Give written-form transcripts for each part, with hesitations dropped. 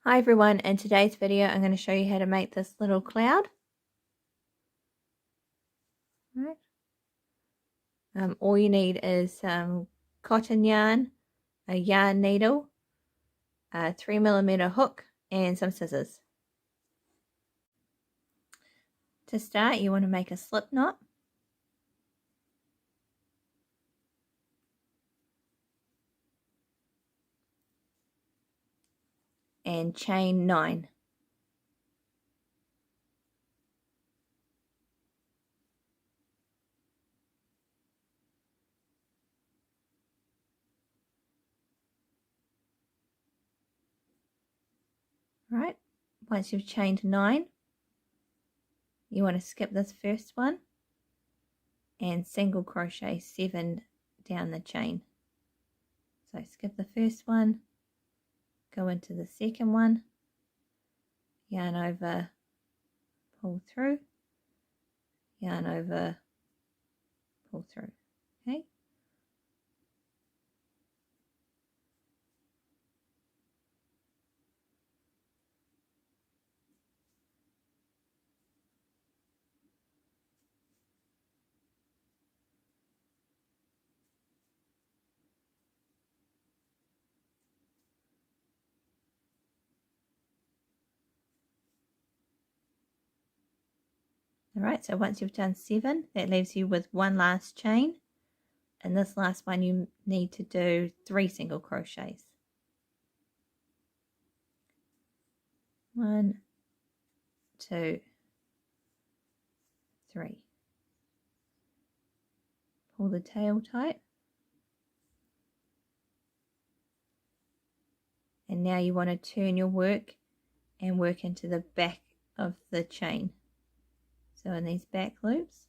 Hi everyone, in today's video I'm going to show you how to make this little cloud. Right. All you need is some cotton yarn, a yarn needle, a 3mm hook and some scissors. To start you want to make a slip knot. And chain 9. Right, once you've chained 9, you want to skip this first one and single crochet 7 down the chain. So skip the first one, go into the second one, yarn over, pull through, yarn over, pull through. Okay. Alright, so once you've done 7, that leaves you with one last chain. And this last one you need to do 3 single crochets. 1, 2, 3. Pull the tail tight. And now you want to turn your work and work into the back of the chain. So in these back loops.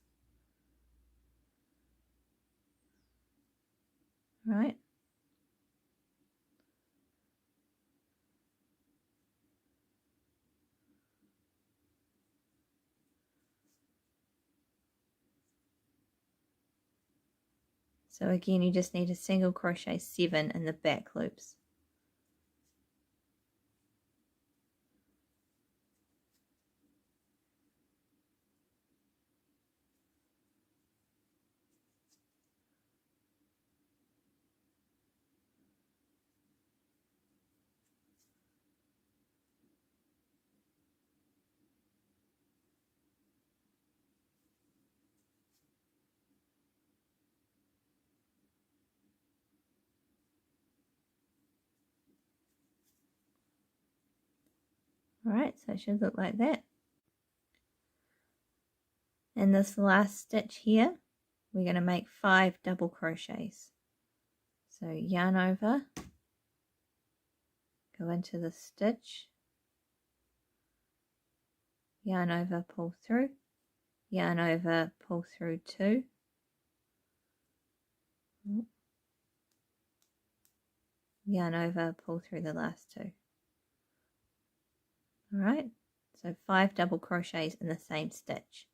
Right. So again you just need a single crochet 7 in the back loops. Alright, so it should look like that. In this last stitch here, we're going to make 5 double crochets. So yarn over, go into the stitch, yarn over, pull through, yarn over, pull through 2, yarn over, pull through the last 2. Alright, so 5 double crochets in the same stitch.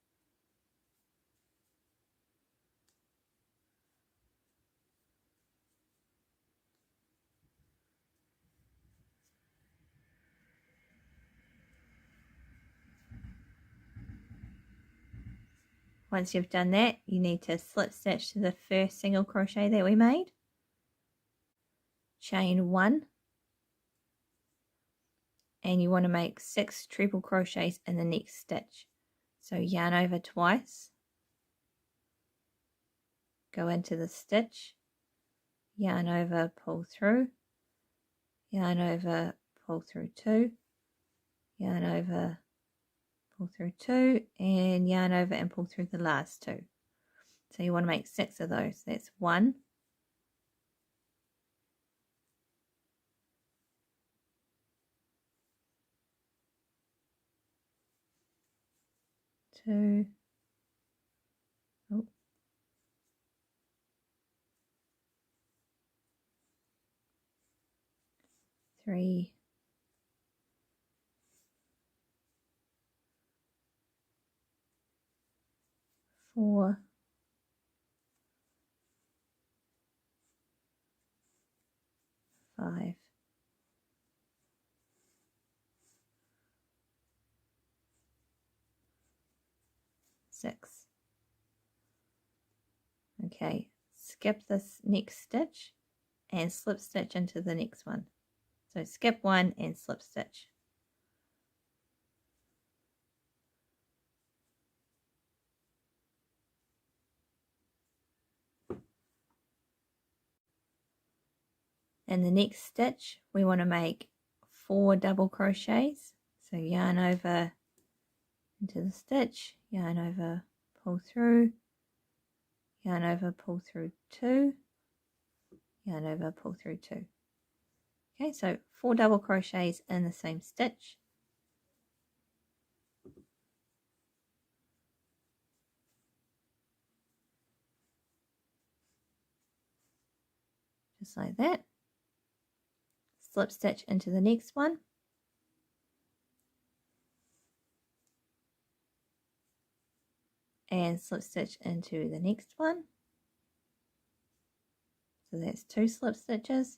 Once you've done that, you need to slip stitch to the first single crochet that we made, chain 1, and you want to make 6 triple crochets in the next stitch. So yarn over twice, go into the stitch, yarn over, pull through, yarn over, pull through 2, yarn over, pull through 2, and yarn over and pull through the last 2. So you want to make 6 of those. That's 1, 2, 3, 4, 5, 6. Okay, skip this next stitch and slip stitch into the next one. So skip one and slip stitch. In the next stitch we want to make 4 double crochets. So yarn over into the stitch, yarn over, pull through, yarn over, pull through 2, yarn over, pull through 2. Okay, so 4 double crochets in the same stitch. Just like that. Slip stitch into the next one. And slip stitch into the next one. So that's 2 slip stitches.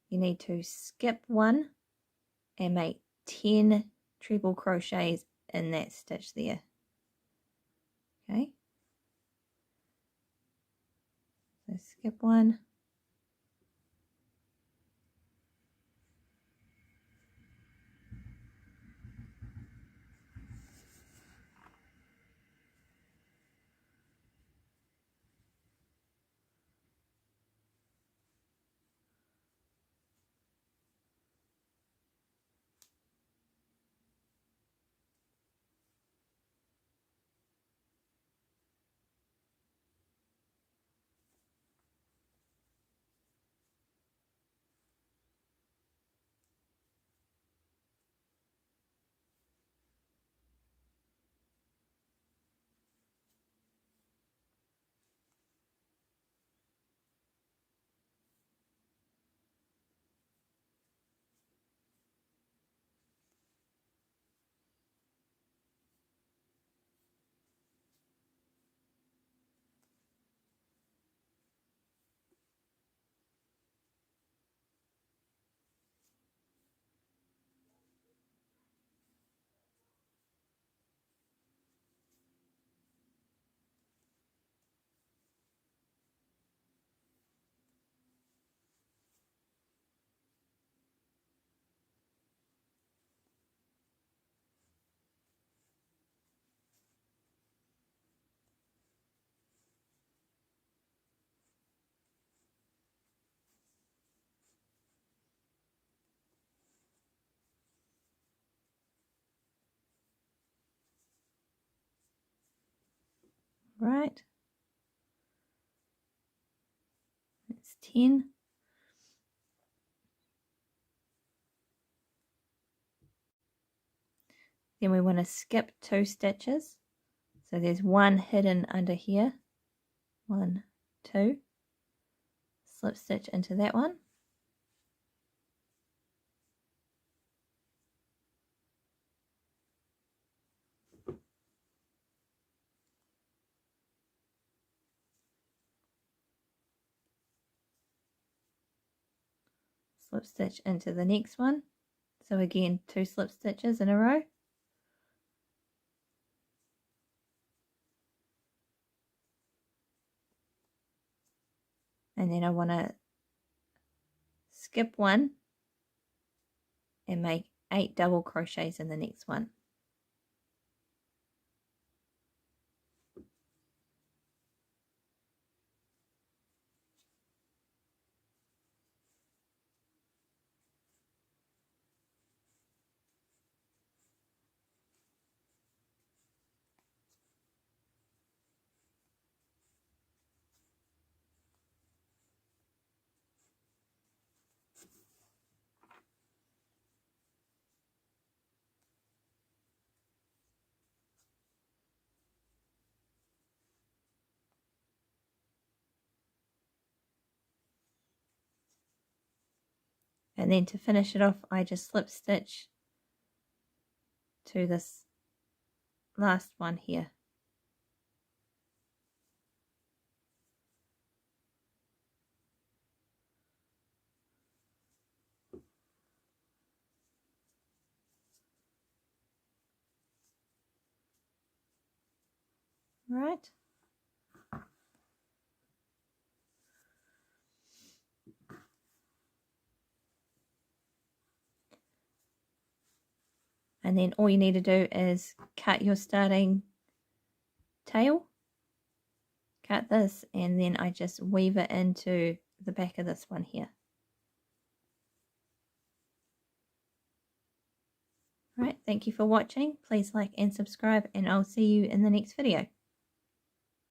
You need to skip one and make 10 treble crochets in that stitch there. Okay. So skip one. Right. That's 10. Then we want to skip 2 stitches. So there's one hidden under here. 1, 2. Slip stitch into that one. Slip stitch into the next one. So again, 2 slip stitches in a row. And then I want to skip one and make 8 double crochets in the next one. And then to finish it off, I just slip stitch to this last one here. right? And then all you need to do is cut your starting tail, cut this, and then I just weave it into the back of this one here. Right, thank you for watching. Please like and subscribe, and I'll see you in the next video.